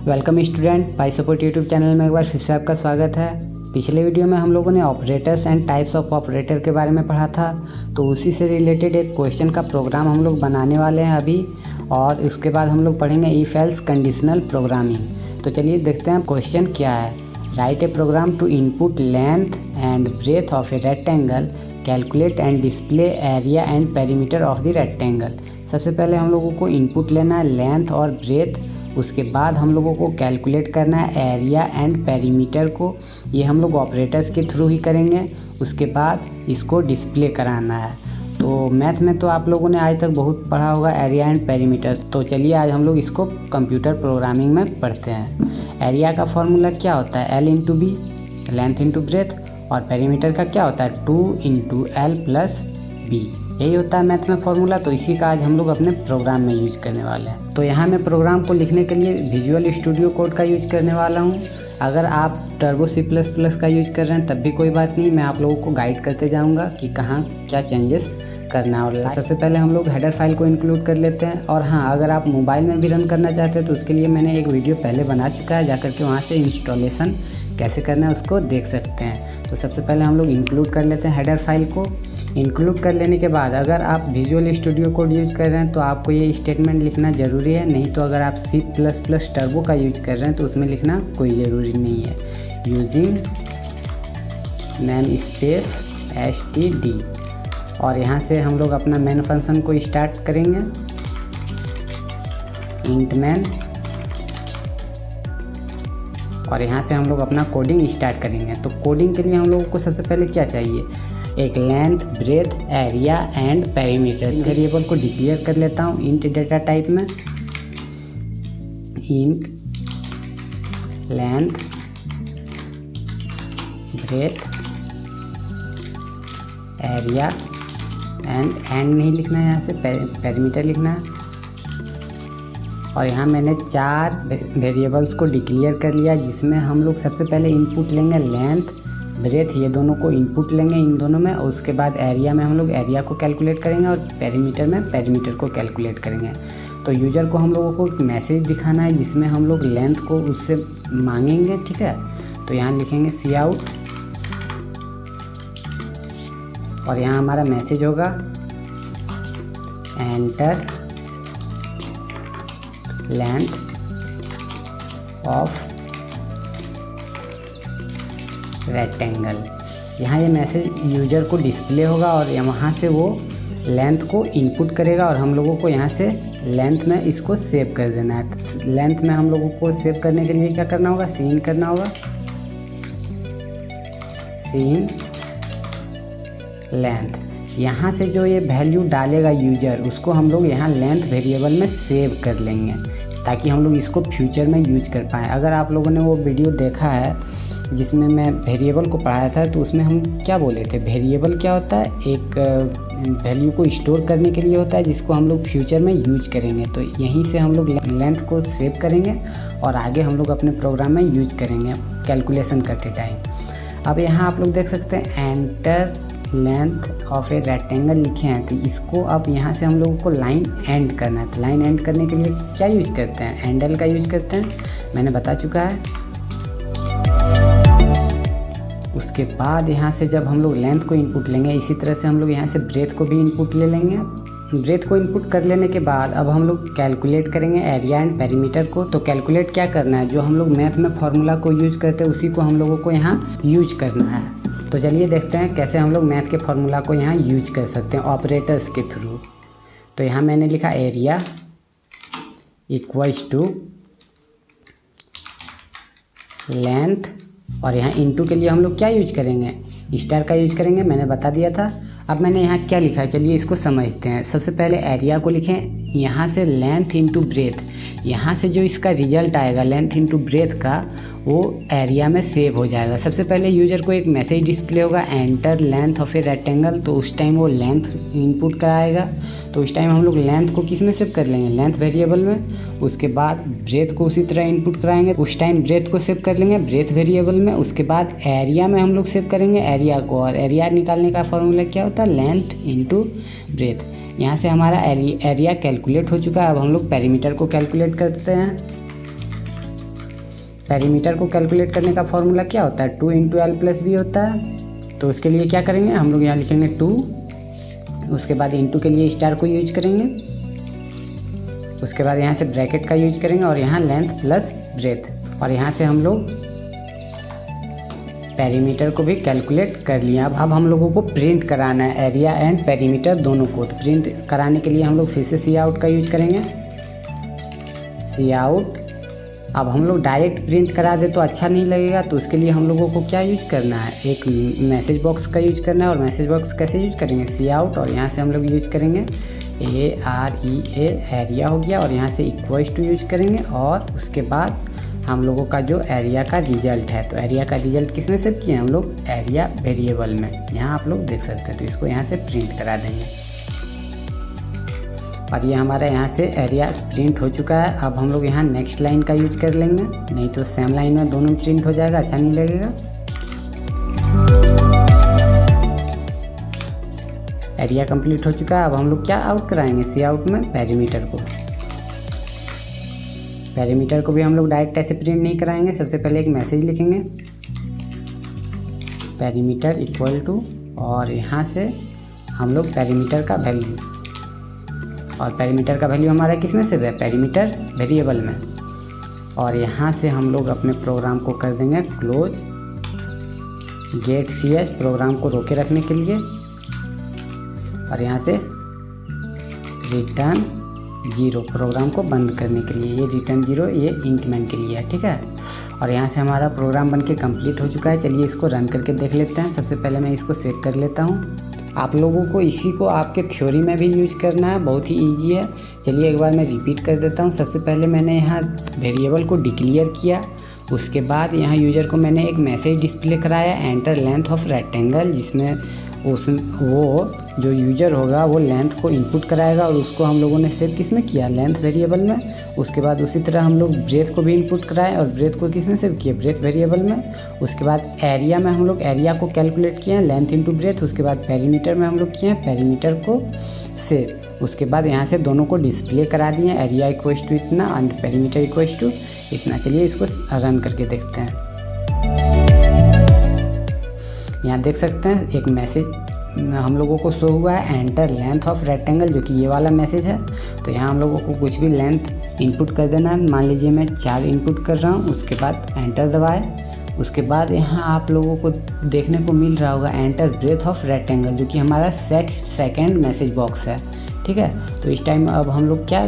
Welcome student, पाई support YouTube channel में एक बार फिर से आपका स्वागत है। पिछले वीडियो में हम लोगों ने operators and types of operator के बारे में पढ़ा था, तो उसी से रिलेटेड एक क्वेश्चन का प्रोग्राम हम लोग बनाने वाले हैं अभी, और उसके बाद हम लोग पढ़ेंगे इफ एल्स कंडीशनल प्रोग्रामिंग। तो चलिए देखते हैं क्वेश्चन क्या है। Write a program to input length and breadth of a rectangle, calculate and display area and perimeter of the rectangle. सबसे पहले हम लोगों को इनपुट लेना है लेंथ और ब्रेथ, उसके बाद हम लोगों को कैलकुलेट करना है एरिया एंड पेरीमीटर को। ये हम लोग ऑपरेटर्स के थ्रू ही करेंगे। उसके बाद इसको डिस्प्ले कराना है। तो मैथ में तो आप लोगों ने आज तक बहुत पढ़ा होगा एरिया एंड पेरीमीटर। तो चलिए आज हम लोग इसको कंप्यूटर प्रोग्रामिंग में पढ़ते हैं। एरिया का फॉर्मूला क्या होता है? L into B, length into breadth, और पेरीमीटर का क्या होता है? 2 इंटू एल प्लस बी। यही होता है मैथ में फॉर्मूला। तो इसी का आज हम लोग अपने प्रोग्राम में यूज करने वाले हैं। तो यहाँ मैं प्रोग्राम को लिखने के लिए विजुअल स्टूडियो कोड का यूज करने वाला हूँ। अगर आप टर्बो C++ का यूज कर रहे हैं तब भी कोई बात नहीं, मैं आप लोगों को गाइड करते जाऊँगा कि कहाँ क्या चेंजेस करना है। और सबसे पहले हम लोग हेडर फाइल को इंक्लूड कर लेते हैं। और हाँ, अगर आप मोबाइल में भी रन करना चाहते हैं तो उसके लिए मैंने एक वीडियो पहले बना चुका है, जाकर के वहाँ से इंस्टॉलेशन कैसे करना है उसको देख सकते हैं। तो सबसे पहले हम लोग इंक्लूड कर लेते हैं हेडर फाइल को। इंक्लूड कर लेने के बाद अगर आप विजुअल स्टूडियो कोड यूज कर रहे हैं तो आपको ये स्टेटमेंट लिखना ज़रूरी है, नहीं तो अगर आप C++ टर्बो का यूज कर रहे हैं तो उसमें लिखना कोई ज़रूरी नहीं है। यूजिंग नेम स्पेस std, और यहाँ से हम लोग अपना मेन फंक्शन को स्टार्ट करेंगे, इंट मैन, और यहाँ से हम लोग अपना कोडिंग स्टार्ट करेंगे। तो कोडिंग के लिए हम लोगों को सबसे पहले क्या चाहिए? एक length, breadth, area and perimeter variable को डिक्लेयर कर लेता हूँ इंट डेटा टाइप में। Int length, breadth, area and नहीं लिखना है, यहाँ से पेरीमीटर लिखना है। और यहाँ मैंने 4 वेरिएबल्स को डिक्लेयर कर लिया, जिसमें हम लोग सबसे पहले इनपुट लेंगे लेंथ, ब्रेथ, ये दोनों को इनपुट लेंगे इन दोनों में। और उसके बाद एरिया में हम लोग एरिया को कैलकुलेट करेंगे और पेरीमीटर में पेरीमीटर को कैलकुलेट करेंगे। तो यूज़र को हम लोगों को एक मैसेज दिखाना है जिसमें हम लोग लेंथ को उससे मांगेंगे, ठीक है। तो यहाँ लिखेंगे cout, और यहाँ हमारा मैसेज होगा एंटर लेंथ ऑफ रेक्टेंगल। यहाँ ये मैसेज यूजर को डिस्प्ले होगा और वहाँ से वो लेंथ को इनपुट करेगा, और हम लोगों को यहाँ से लेंथ में इसको सेव कर देना है। लेंथ में हम लोगों को सेव करने के लिए क्या करना होगा? सीन करना होगा, सीन लेंथ। यहाँ से जो ये वैल्यू डालेगा यूजर, उसको हम लोग यहाँ लेंथ वेरिएबल में सेव कर लेंगे, ताकि हम लोग इसको फ्यूचर में यूज कर पाएँ। अगर आप लोगों ने वो वीडियो देखा है जिसमें मैं वेरिएबल को पढ़ाया था, तो उसमें हम क्या बोले थे? वेरिएबल क्या होता है? एक वैल्यू को स्टोर करने के लिए होता है, जिसको हम लोग फ्यूचर में यूज करेंगे। तो यहीं से हम लोग लेंथ को सेव करेंगे और आगे हम लोग अपने प्रोग्राम में यूज करेंगे कैलकुलेशन करते टाइम। अब यहाँ आप लोग देख सकते हैं enter length of a rectangle लिखे हैं, तो इसको अब यहाँ से हम लोगों को लाइन एंड करना है। तो लाइन एंड करने के लिए क्या यूज करते हैं? एंडल का यूज करते हैं, मैंने बता चुका है। उसके बाद यहाँ से जब हम लोग लेंथ को इनपुट लेंगे, इसी तरह से हम लोग यहाँ से ब्रेथ को भी इनपुट ले लेंगे। ब्रेथ को इनपुट कर लेने के बाद अब हम लोग कैलकुलेट करेंगे एरिया एंड पेरीमीटर को। तो कैलकुलेट क्या करना है? जो हम लोग मैथ में फॉर्मूला को यूज करते हैं उसी को हम लोगों को यहाँ यूज करना है। तो चलिए देखते हैं कैसे हम लोग मैथ के फॉर्मूला को यहाँ यूज कर सकते हैं ऑपरेटर्स के थ्रू। तो यहाँ मैंने लिखा एरिया इक्वल्स टू लेंथ, और यहाँ इनटू के लिए हम लोग क्या यूज करेंगे? स्टार का यूज करेंगे, मैंने बता दिया था। अब मैंने यहाँ क्या लिखा है, चलिए इसको समझते हैं। सबसे पहले एरिया को लिखें, यहाँ से लेंथ इंटू ब्रेथ, यहाँ से जो इसका रिजल्ट आएगा लेंथ इंटू ब्रेथ का, वो एरिया में सेव हो जाएगा। सबसे पहले यूजर को एक मैसेज डिस्प्ले होगा enter length of a rectangle, तो उस टाइम वो लेंथ इनपुट कराएगा। तो उस टाइम हम लोग लेंथ को किस में सेव कर लेंगे? लेंथ वेरिएबल में। उसके बाद ब्रेथ को उसी तरह इनपुट कराएंगे, उस टाइम ब्रेथ को सेव कर लेंगे ब्रेथ वेरिएबल में। उसके बाद एरिया में हम लोग सेव करेंगे एरिया को, और एरिया निकालने का फॉर्मूला क्या होता है? Length into breath. यहाँ से हमारा एरिया कैलकुलेट हो चुका है। अब हम लोग पेरीमीटर को कैलकुलेट करते हैं। पेरीमीटर को कैलकुलेट करने का फॉर्मूला क्या होता है, 2 इंटू एल प्लस बी होता है। तो उसके लिए क्या करेंगे, हम लोग यहाँ लिखेंगे 2, उसके बाद इंटू के लिए स्टार को यूज करेंगे, उसके बाद यहाँ से ब्रैकेट का यूज करेंगे और यहाँ लेंथ प्लस ब्रेथ, और यहाँ से हम लोग पेरीमीटर को भी कैलकुलेट कर लिया। अब हम लोगों को प्रिंट कराना है एरिया एंड पेरीमीटर दोनों को। तो प्रिंट कराने के लिए हम लोग फिर से सी आउट का यूज करेंगे, सी आउट। अब हम लोग डायरेक्ट प्रिंट करा दे तो अच्छा नहीं लगेगा, तो उसके लिए हम लोगों को क्या यूज करना है, एक मैसेज बॉक्स का यूज करना है। और मैसेज बॉक्स कैसे यूज करेंगे, सी आउट, और यहाँ से हम लोग यूज करेंगे AREA, एरिया हो गया, और यहाँ से इक्वल्स टू यूज करेंगे, और उसके बाद हम लोगों का जो एरिया का रिजल्ट है, तो एरिया का रिजल्ट किस में सेव किए हैं हम लोग, एरिया वेरिएबल में। यहाँ आप लोग देख सकते हैं। तो इसको यहाँ से प्रिंट करा देंगे, और ये हमारा यहाँ से एरिया प्रिंट हो चुका है। अब हम लोग यहाँ नेक्स्ट लाइन का यूज कर लेंगे, नहीं तो सेम लाइन में दोनों प्रिंट हो जाएगा, अच्छा नहीं लगेगा। एरिया कंप्लीट हो चुका है। अब हम लोग क्या आउट कराएंगे, सी आउट में पेरीमीटर को। पेरीमीटर को भी हम लोग डायरेक्ट ऐसे प्रिंट नहीं कराएंगे, सबसे पहले एक मैसेज लिखेंगे, पेरीमीटर इक्वल टू, और यहाँ से हम लोग पेरीमीटर का वैल्यू, और पेरीमीटर का वैल्यू हमारा किस में से है, पेरीमीटर वेरिएबल में। और यहाँ से हम लोग अपने प्रोग्राम को कर देंगे क्लोज, गेट ch, प्रोग्राम को रोके रखने के लिए, और यहाँ से रिटर्न 0, प्रोग्राम को बंद करने के लिए। ये रिटर्न 0 ये इंटमेंट के लिए है, ठीक है। और यहाँ से हमारा प्रोग्राम बनके कंप्लीट हो चुका है। चलिए इसको रन करके देख लेते हैं। सबसे पहले मैं इसको सेव कर लेता हूँ। आप लोगों को इसी को आपके थ्योरी में भी यूज करना है, बहुत ही ईजी है। चलिए एक बार मैं रिपीट कर देता हूँ। सबसे पहले मैंने यहाँ वेरिएबल को डिक्लेयर किया, उसके बाद यहाँ यूज़र को मैंने एक मैसेज डिस्प्ले कराया, एंटर लेंथ ऑफ रेक्टेंगल, जिसमें वो जो यूज़र होगा वो लेंथ को इनपुट कराएगा, और उसको हम लोगों ने सेव किस में किया, लेंथ वेरिएबल में। उसके बाद उसी तरह हम लोग ब्रेथ को भी इनपुट कराएं, और ब्रेथ को किस में सेव किया, ब्रेथ वेरिएबल में। उसके बाद एरिया में हम लोग एरिया को कैलकुलेट किए हैं, लेंथ इंटू ब्रेथ। उसके बाद पेरीमीटर में हम लोग किए हैं पेरीमीटर को सेव। उसके बाद यहाँ से दोनों को डिस्प्ले करा दिए, एरिया इक्वल्स टू इतना एंड पेरीमीटर इक्वल्स टू इतना। चलिए इसको रन करके देखते हैं। यहाँ देख सकते हैं एक मैसेज हम लोगों को शो हुआ है, एंटर लेंथ ऑफ रेक्टेंगल, जो कि ये वाला मैसेज है। तो यहाँ हम लोगों को कुछ भी लेंथ इनपुट कर देना है। मान लीजिए मैं 4 इनपुट कर रहा हूँ, उसके बाद एंटर दबाए। उसके बाद यहाँ आप लोगों को देखने को मिल रहा होगा एंटर ब्रेथ ऑफ रेक्टेंगल, जो कि हमारा सेकेंड मैसेज बॉक्स है, ठीक है। तो इस टाइम अब हम लोग क्या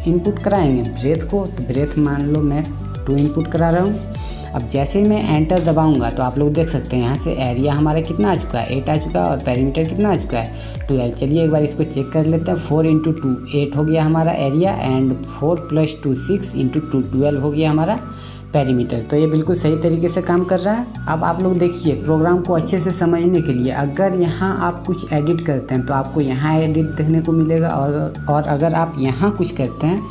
इनपुट कराएंगे, ब्रेथ को। तो ब्रेथ मान लो मैं 2 इनपुट करा रहा हूँ। अब जैसे ही मैं एंटर दबाऊंगा तो आप लोग देख सकते हैं यहाँ से एरिया हमारा कितना आ चुका है, 8 आ चुका है, और पेरीमीटर कितना आ चुका है, 12। चलिए एक बार इसको चेक कर लेते हैं। 4 इंटू 2 8 हो गया हमारा एरिया, एंड 4 प्लस 2 6 इंटू 2 12 हो गया हमारा पेरीमीटर। तो ये बिल्कुल सही तरीके से काम कर रहा है। अब आप लोग देखिए, प्रोग्राम को अच्छे से समझने के लिए अगर यहाँ आप कुछ एडिट करते हैं तो आपको यहाँ एडिट देखने को मिलेगा, और अगर आप यहाँ कुछ करते हैं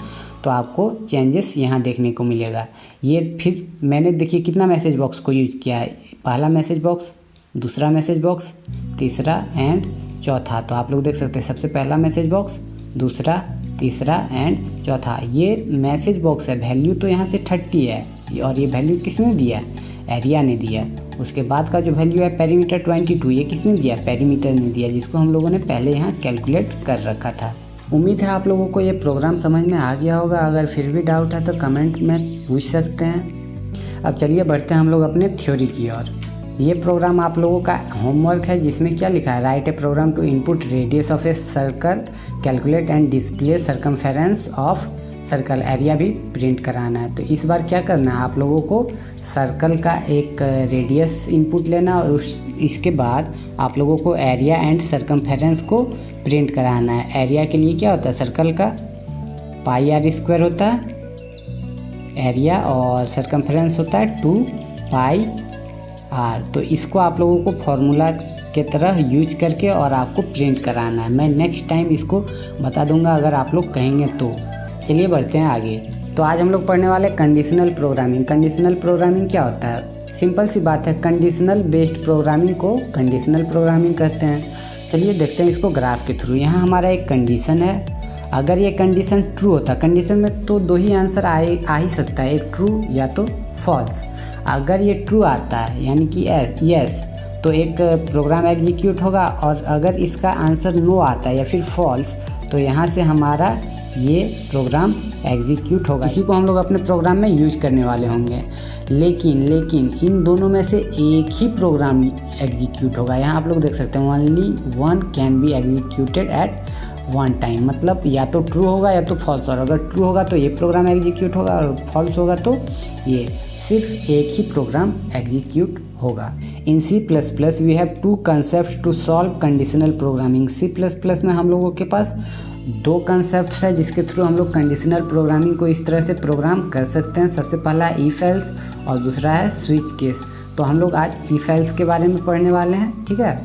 तो आपको चेंजेस यहाँ देखने को मिलेगा। ये फिर मैंने देखिए कितना मैसेज बॉक्स को यूज किया है, पहला मैसेज बॉक्स, दूसरा मैसेज बॉक्स, तीसरा एंड चौथा। तो आप लोग देख सकते हैं सबसे पहला मैसेज बॉक्स, दूसरा, तीसरा एंड चौथा। ये मैसेज बॉक्स है, वैल्यू तो यहाँ से 30 है, और ये वैल्यू किसने दिया, एरिया ने दिया। उसके बाद का जो वैल्यू है पेरीमीटर 22, ये किसने दिया, पेरीमीटर ने दिया, जिसको हम लोगों ने पहले यहाँ कैलकुलेट कर रखा था। उम्मीद है आप लोगों को ये प्रोग्राम समझ में आ गया होगा। अगर फिर भी डाउट है तो कमेंट में पूछ सकते हैं। अब चलिए बढ़ते हैं हम लोग अपने थ्योरी की ओर। ये प्रोग्राम आप लोगों का होमवर्क है, जिसमें क्या लिखा है, write a program to input radius of a circle, calculate and display circumference of circle. Area भी प्रिंट कराना है। तो इस बार क्या करना है, आप लोगों को सर्कल का एक रेडियस इनपुट लेना, और इसके बाद आप लोगों को एरिया एंड सर्कमफेरेंस को प्रिंट कराना है। एरिया के लिए क्या होता है, सर्कल का πr² होता है एरिया, और सर्कमफेरेंस होता है 2πr। तो इसको आप लोगों को फॉर्मूला के तरह यूज करके और आपको प्रिंट कराना है। मैं नेक्स्ट टाइम इसको बता दूंगा अगर आप लोग कहेंगे तो। चलिए बढ़ते हैं आगे। तो आज हम लोग पढ़ने वाले कंडीशनल प्रोग्रामिंग। कंडीशनल प्रोग्रामिंग क्या होता है, सिंपल सी बात है, कंडीशनल बेस्ड प्रोग्रामिंग को कंडीशनल प्रोग्रामिंग कहते हैं। चलिए देखते हैं इसको ग्राफ के थ्रू। यहाँ हमारा एक कंडीशन है, अगर ये कंडीशन ट्रू होता, कंडीशन में तो दो ही आंसर आ ही सकता है, एक ट्रू या तो फॉल्स। अगर ये ट्रू आता है यानी कि यस, तो एक प्रोग्राम एग्जीक्यूट होगा, और अगर इसका आंसर नो आता है या फिर फॉल्स, तो यहाँ से हमारा ये प्रोग्राम एग्जीक्यूट होगा। इसी को हम लोग अपने प्रोग्राम में यूज करने वाले होंगे। लेकिन इन दोनों में से एक ही प्रोग्राम एग्जीक्यूट होगा। यहाँ आप लोग देख सकते हैं only one can be executed eight one time, मतलब या तो ट्रू होगा या तो फॉल्स। और अगर ट्रू होगा तो ये प्रोग्राम एग्जीक्यूट होगा, और फॉल्स होगा तो ये, सिर्फ एक ही प्रोग्राम एग्जीक्यूट होगा। In C++ we have two concept to solve conditional programming. C++ में हम लोगों के पास दो कंसेप्ट है जिसके थ्रू हम लोग कंडीशनल प्रोग्रामिंग को इस तरह से प्रोग्राम कर सकते हैं। सबसे पहला इफ एल्स और दूसरा है स्विच केस। तो हम लोग आज इफ एल्स के बारे में पढ़ने वाले हैं, ठीक है।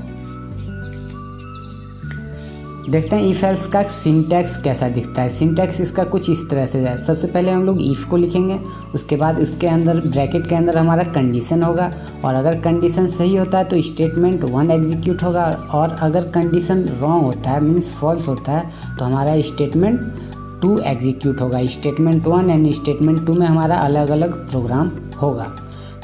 देखते हैं इफ एल्स का सिंटैक्स कैसा दिखता है। सिंटैक्स इसका कुछ इस तरह से है। सबसे पहले हम लोग इफ़ को लिखेंगे, उसके बाद उसके अंदर ब्रैकेट के अंदर हमारा कंडीशन होगा, और अगर कंडीशन सही होता है तो स्टेटमेंट 1 एग्जीक्यूट होगा, और अगर कंडीशन रॉन्ग होता है मीन्स फॉल्स होता है तो हमारा स्टेटमेंट 2 एग्जीक्यूट होगा। स्टेटमेंट 1 एंड स्टेटमेंट 2 में हमारा अलग अलग प्रोग्राम होगा।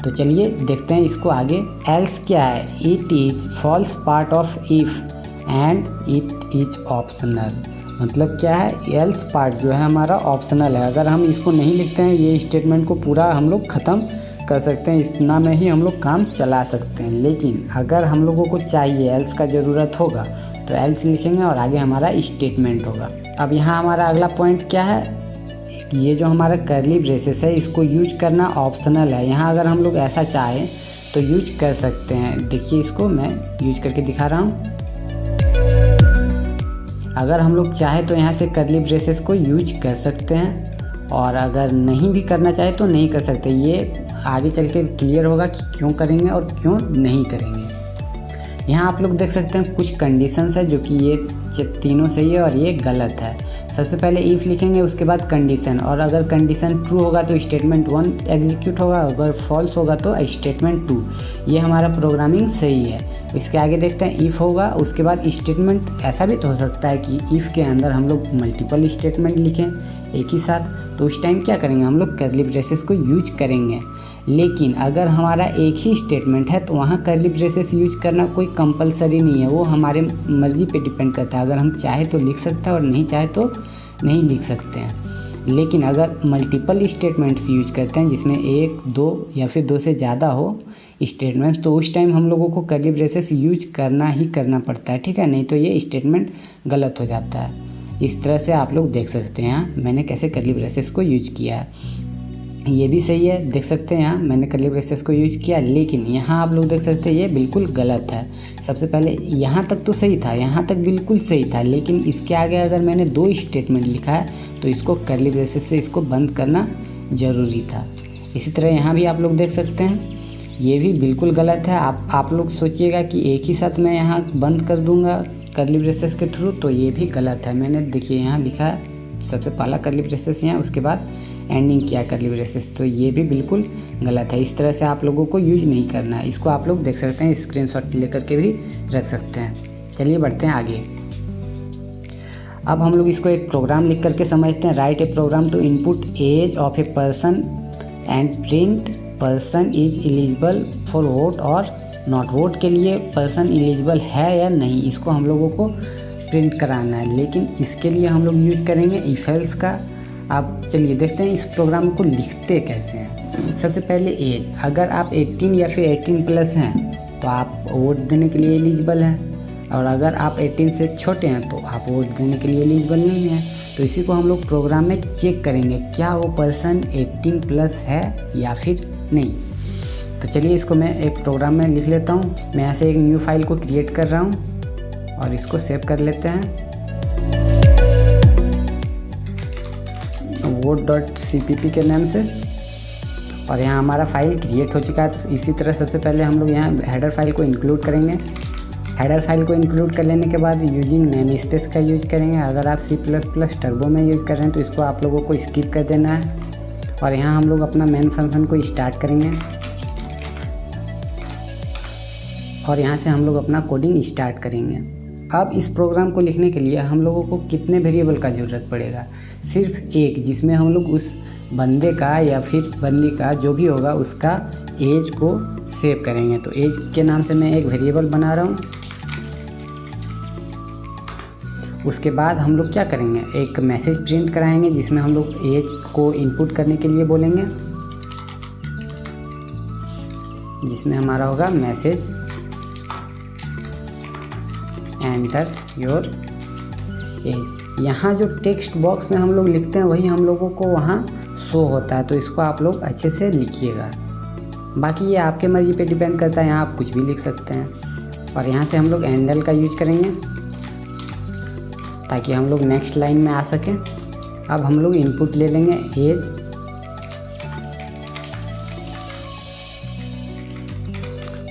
तो चलिए देखते हैं इसको आगे। एल्स क्या है? It is false part of if and it is optional. मतलब क्या है? एल्स पार्ट जो है हमारा ऑप्शनल है। अगर हम इसको नहीं लिखते हैं, ये स्टेटमेंट को पूरा हम लोग ख़त्म कर सकते हैं, इतना में ही हम लोग काम चला सकते हैं। लेकिन अगर हम लोगों को चाहिए, एल्स का ज़रूरत होगा, तो एल्स लिखेंगे और आगे हमारा स्टेटमेंट होगा। अब यहाँ हमारा अगला पॉइंट क्या है? ये जो हमारा कर्ली ब्रेसेस है इसको यूज करना ऑप्शनल है। यहाँ अगर हम लोग ऐसा चाहें तो यूज कर सकते हैं। देखिए इसको मैं यूज करके दिखा रहा हूँ। अगर हम लोग चाहे तो यहाँ से कर्ली ब्रेसेस को यूज कर सकते हैं, और अगर नहीं भी करना चाहे तो नहीं कर सकते। ये आगे चल के क्लियर होगा कि क्यों करेंगे और क्यों नहीं करेंगे। यहाँ आप लोग देख सकते हैं कुछ कंडीशंस है जो कि ये तीनों सही है और ये गलत है। सबसे पहले इफ़ लिखेंगे, उसके बाद कंडीशन, और अगर कंडीशन ट्रू होगा तो स्टेटमेंट 1 एग्जीक्यूट होगा, अगर फॉल्स होगा तो स्टेटमेंट 2। ये हमारा प्रोग्रामिंग सही है। इसके आगे देखते हैं इफ़ होगा, उसके बाद स्टेटमेंट। ऐसा भी तो हो सकता है कि इफ़ के अंदर हम लोग मल्टीपल स्टेटमेंट लिखें एक ही साथ, तो उस टाइम क्या करेंगे? हम लोग कर्ली ब्रेसेस को यूज करेंगे। लेकिन अगर हमारा एक ही स्टेटमेंट है तो वहाँ कर्ली ब्रेसेस यूज करना कोई कंपलसरी नहीं है, वो हमारे मर्ज़ी पे डिपेंड करता है। अगर हम चाहे तो लिख सकते हैं और नहीं चाहे तो नहीं लिख सकते हैं। लेकिन अगर मल्टीपल स्टेटमेंट्स यूज करते हैं जिसमें 1, 2 या फिर 2 से ज़्यादा हो स्टेटमेंट्स, तो उस टाइम हम लोगों को कर्ली ब्रेसेस यूज करना ही करना पड़ता है, ठीक है। नहीं तो ये स्टेटमेंट गलत हो जाता है। इस तरह से आप लोग देख सकते हैं यहाँ मैंने कैसे कर्ली ब्रेसेस को यूज किया है। ये भी सही है, देख सकते हैं यहाँ मैंने कर्ली ब्रेसेस को यूज किया। लेकिन यहाँ आप लोग देख सकते हैं ये बिल्कुल गलत है। सबसे पहले यहाँ तक तो सही था, यहाँ तक बिल्कुल सही था, लेकिन इसके आगे अगर मैंने 2 स्टेटमेंट लिखा है तो इसको कर्ली ब्रेसेस से इसको बंद करना ज़रूरी था। इसी तरह यहाँ भी आप लोग देख सकते हैं ये भी बिल्कुल गलत है। आप लोग सोचिएगा कि एक ही साथ मैं यहाँ बंद कर दूँगा कर्ली ब्रेसेस के थ्रू, तो ये भी गलत है। मैंने देखिए यहाँ लिखा है सबसे पहला कर्ली ब्रेसेस यहाँ, उसके बाद एंडिंग किया कर्ली ब्रेसेस, तो ये भी बिल्कुल गलत है। इस तरह से आप लोगों को यूज नहीं करना है। इसको आप लोग देख सकते हैं, स्क्रीनशॉट लेकर के भी रख सकते हैं। चलिए बढ़ते हैं आगे। अब हम लोग इसको एक प्रोग्राम लिख करके समझते हैं। Write a program to input age of a person and print person is eligible for vote और नॉट। वोट के लिए पर्सन एलिजिबल है या नहीं, इसको हम लोगों को प्रिंट कराना है। लेकिन इसके लिए हम लोग यूज करेंगे इफ एल्स का। अब चलिए देखते हैं इस प्रोग्राम को लिखते कैसे हैं। सबसे पहले एज, अगर आप 18 या फिर 18+ हैं तो आप वोट देने के लिए एलिजिबल हैं, और अगर आप 18 से छोटे हैं तो आप वोट देने के लिए एलिजिबल नहीं हैं। तो इसी को हम लोग प्रोग्राम में चेक करेंगे क्या वो पर्सन 18+ है या फिर नहीं। तो चलिए इसको मैं एक प्रोग्राम में लिख लेता हूँ। मैं यहाँ से एक न्यू फाइल को क्रिएट कर रहा हूँ और इसको सेव कर लेते हैं vote.cpp के नाम से, और यहाँ हमारा फाइल क्रिएट हो चुका है। तो इसी तरह सबसे पहले हम लोग यहाँ हेडर फाइल को इंक्लूड करेंगे। हेडर फाइल को इंक्लूड कर लेने के बाद यूजिंग नेम स्पेस का यूज करेंगे। अगर आप C++ टर्बो में यूज कर रहे हैं तो इसको आप लोगों को स्किप कर देना है, और यहाँ हम लोग अपना मेन फंक्शन को स्टार्ट करेंगे और यहाँ से हम लोग अपना कोडिंग स्टार्ट करेंगे। अब इस प्रोग्राम को लिखने के लिए हम लोगों को कितने वेरिएबल का ज़रूरत पड़ेगा? सिर्फ एक, जिसमें हम लोग उस बंदे का या फिर बंदी का जो भी होगा उसका एज को सेव करेंगे। तो एज के नाम से मैं एक वेरिएबल बना रहा हूँ। उसके बाद हम लोग क्या करेंगे, एक मैसेज प्रिंट कराएंगे जिसमें हम लोग एज को इनपुट करने के लिए बोलेंगे, जिसमें हमारा होगा मैसेज एंटर योर एज। यहाँ जो टेक्स्ट बॉक्स में हम लोग लिखते हैं वही हम लोगों को वहाँ शो होता है, तो इसको आप लोग अच्छे से लिखिएगा। बाकी ये आपके मर्जी पे डिपेंड करता है, यहाँ आप कुछ भी लिख सकते हैं। और यहाँ से हम लोग एंडल का यूज करेंगे ताकि हम लोग नेक्स्ट लाइन में आ सकें। अब हम लोग इनपुट ले लेंगे एज,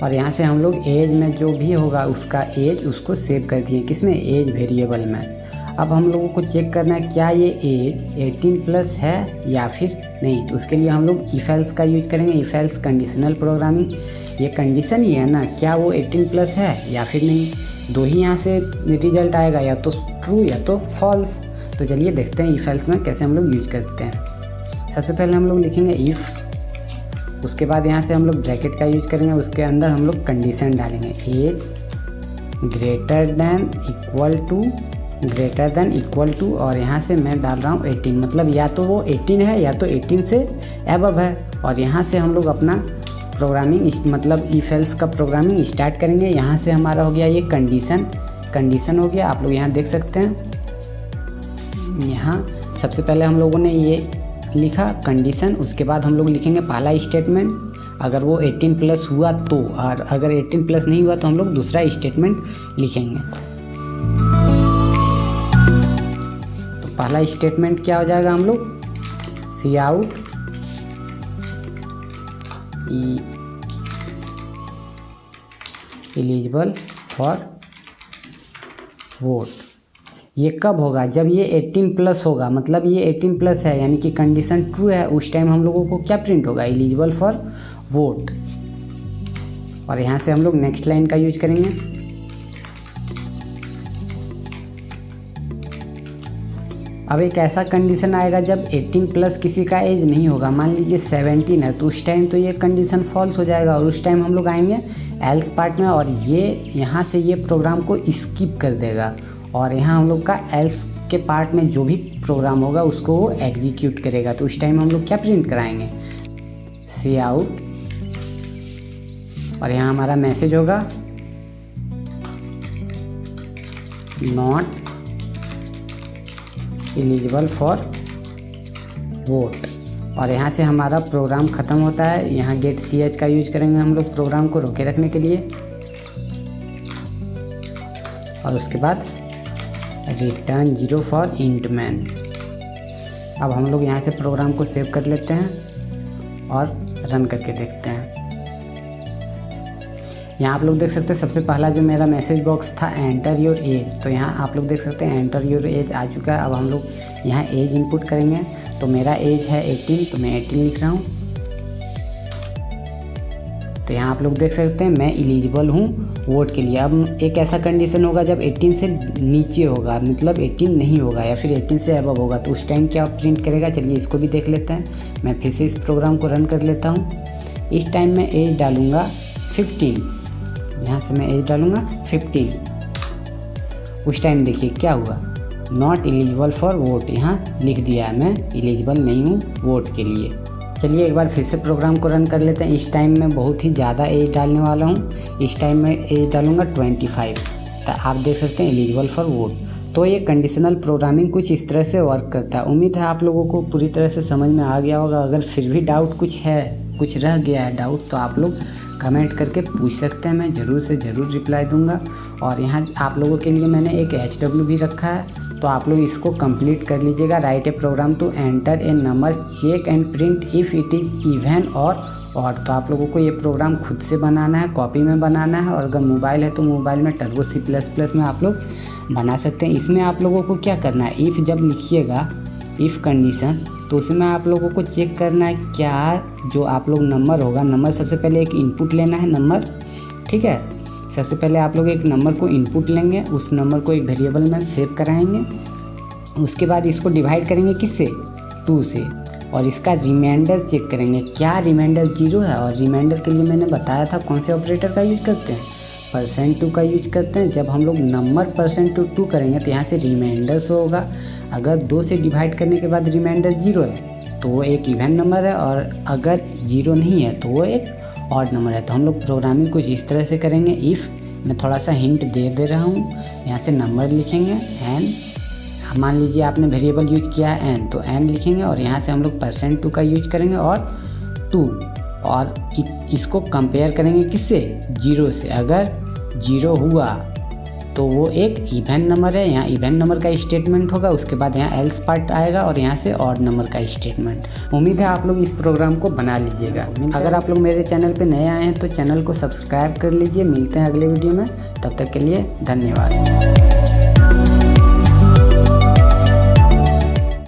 और यहाँ से हम लोग एज में जो भी होगा उसका एज उसको सेव कर दिए, किसमें, एज वेरिएबल में। अब हम लोगों को चेक करना है क्या ये एज 18+ है या फिर नहीं। तो उसके लिए हम लोग इफ एल्स का यूज करेंगे, इफ एल्स कंडीशनल प्रोग्रामिंग। ये कंडीशन ही है ना, क्या वो 18+ है या फिर नहीं। दो ही यहाँ से रिजल्ट आएगा, या तो ट्रू या तो फॉल्स। तो चलिए देखते हैं इफ एल्स में कैसे हम लोग यूज करते हैं। सबसे पहले हम लोग लिखेंगे इफ़, उसके बाद यहाँ से हम लोग ब्रैकेट का यूज करेंगे, उसके अंदर हम लोग कंडीशन डालेंगे age greater than equal to, और यहाँ से मैं डाल रहा हूँ 18, मतलब या तो वो 18 है या तो 18 से एबव है। और यहाँ से हम लोग अपना प्रोग्रामिंग मतलब इफ एल्स का प्रोग्रामिंग स्टार्ट करेंगे। यहाँ से हमारा हो गया ये कंडीशन हो गया, आप लोग यहाँ देख सकते हैं। यहाँ सबसे पहले हम लोगों ने ये लिखा कंडीशन, उसके बाद हम लोग लिखेंगे पहला स्टेटमेंट, अगर वो 18+ हुआ तो, और अगर 18+ नहीं हुआ तो हम लोग दूसरा स्टेटमेंट लिखेंगे। तो पहला स्टेटमेंट क्या हो जाएगा, हम लोग सी आउट एलिजिबल फॉर वोट। ये कब होगा, जब ये 18+ होगा, मतलब ये 18+ है यानी कि कंडीशन ट्रू है, उस टाइम हम लोगों को क्या प्रिंट होगा, एलिजिबल फॉर वोट। और यहाँ से हम लोग नेक्स्ट लाइन का यूज करेंगे। अब एक ऐसा कंडीशन आएगा जब 18+ किसी का एज नहीं होगा, मान लीजिए 17 है, तो उस टाइम तो ये कंडीशन फॉल्स हो जाएगा, और उस टाइम हम लोग आएंगे एल्स पार्ट में, और ये यहाँ से ये प्रोग्राम को स्किप कर देगा, और यहाँ हम लोग का एल्स के पार्ट में जो भी प्रोग्राम होगा उसको वो एग्जीक्यूट करेगा। तो उस टाइम हम लोग क्या प्रिंट कराएंगे, सी आउट, और यहाँ हमारा मैसेज होगा नॉट एलिजिबल फॉर वोट। और यहाँ से हमारा प्रोग्राम ख़त्म होता है। यहाँ गेट ch का यूज करेंगे हम लोग प्रोग्राम को रोके रखने के लिए, और उसके बाद रिटर्न 0 फॉर इंट मैन। अब हम लोग यहाँ से प्रोग्राम को सेव कर लेते हैं और रन करके देखते हैं। यहाँ आप लोग देख सकते हैं सबसे पहला जो मेरा मैसेज बॉक्स था एंटर योर एज, तो यहाँ आप लोग देख सकते हैं एंटर योर एज आ चुका है। अब हम लोग यहाँ एज इनपुट करेंगे, तो मेरा एज है 18, तो मैं 18 लिख रहा हूँ। तो यहाँ आप लोग देख सकते हैं मैं एलिजिबल हूँ वोट के लिए। अब एक ऐसा कंडीशन होगा जब 18 से नीचे होगा, मतलब 18 नहीं होगा या फिर 18 से अबव होगा, तो उस टाइम क्या प्रिंट करेगा, चलिए इसको भी देख लेते हैं। मैं फिर से इस प्रोग्राम को रन कर लेता हूँ। इस टाइम मैं एज डालूँगा 15, यहाँ से मैं एज डालूँगा 15। उस टाइम देखिए क्या हुआ, नॉट एलिजिबल फॉर वोट, यहाँ लिख दिया है मैं एलिजिबल नहीं हूँ वोट के लिए। चलिए एक बार फिर से प्रोग्राम को रन कर लेते हैं। इस टाइम मैं बहुत ही ज़्यादा एज डालने वाला हूँ, इस टाइम मैं एज डालूँगा 25, तो आप देख सकते हैं एलिजिबल फॉर वोट। तो ये कंडीशनल प्रोग्रामिंग कुछ इस तरह से वर्क करता है। उम्मीद है आप लोगों को पूरी तरह से समझ में आ गया होगा। अगर फिर भी डाउट कुछ है, कुछ रह गया है डाउट, तो आप लोग कमेंट करके पूछ सकते हैं, मैं ज़रूर से ज़रूर रिप्लाई दूंगा। और यहाँ आप लोगों के लिए मैंने एक HW भी रखा है, तो आप लोग इसको कंप्लीट कर लीजिएगा। Write a program to enter a number, check and print if it is even or odd. तो आप लोगों को ये प्रोग्राम खुद से बनाना है, कॉपी में बनाना है, और अगर मोबाइल है तो मोबाइल में टर्बो C++ में आप लोग बना सकते हैं। इसमें आप लोगों को क्या करना है, इफ़ जब लिखिएगा इफ़ कंडीशन, तो उसमें आप लोगों को चेक करना है क्या जो आप लोग नंबर होगा, नंबर सबसे पहले एक इनपुट लेना है नंबर, ठीक है। सबसे पहले आप लोग एक नंबर को इनपुट लेंगे, उस नंबर को एक वेरिएबल में सेव कराएंगे। उसके बाद इसको डिवाइड करेंगे किससे, 2 से, और इसका रिमाइंडर चेक करेंगे क्या रिमाइंडर 0 है। और रिमाइंडर के लिए मैंने बताया था कौन से ऑपरेटर का यूज करते हैं, %2 का यूज करते हैं। जब हम लोग नंबर %2 करेंगे तो यहाँ से रिमाइंडर शो होगा। अगर 2 से डिवाइड करने के बाद रिमाइंडर 0 है तो वो एक इवन नंबर है, और अगर 0 नहीं है तो वो एक ऑड नंबर है। तो हम लोग प्रोग्रामिंग कुछ इस तरह से करेंगे। इफ़ मैं थोड़ा सा हिंट दे रहा हूँ, यहाँ से नंबर लिखेंगे n, मान लीजिए आपने वेरिएबल यूज किया है n, तो n लिखेंगे और यहाँ से हम लोग %2 का यूज करेंगे और 2, और इसको कंपेयर करेंगे किससे, 0 से। अगर 0 हुआ तो वो एक इवन नंबर है, यहाँ इवन नंबर का स्टेटमेंट होगा। उसके बाद यहाँ एल्स पार्ट आएगा और यहाँ से ऑड नंबर का स्टेटमेंट। उम्मीद है आप लोग इस प्रोग्राम को बना लीजिएगा। अगर आप लोग मेरे चैनल पे नए आए हैं तो चैनल को सब्सक्राइब कर लीजिए। मिलते हैं अगले वीडियो में, तब तक के लिए धन्यवाद।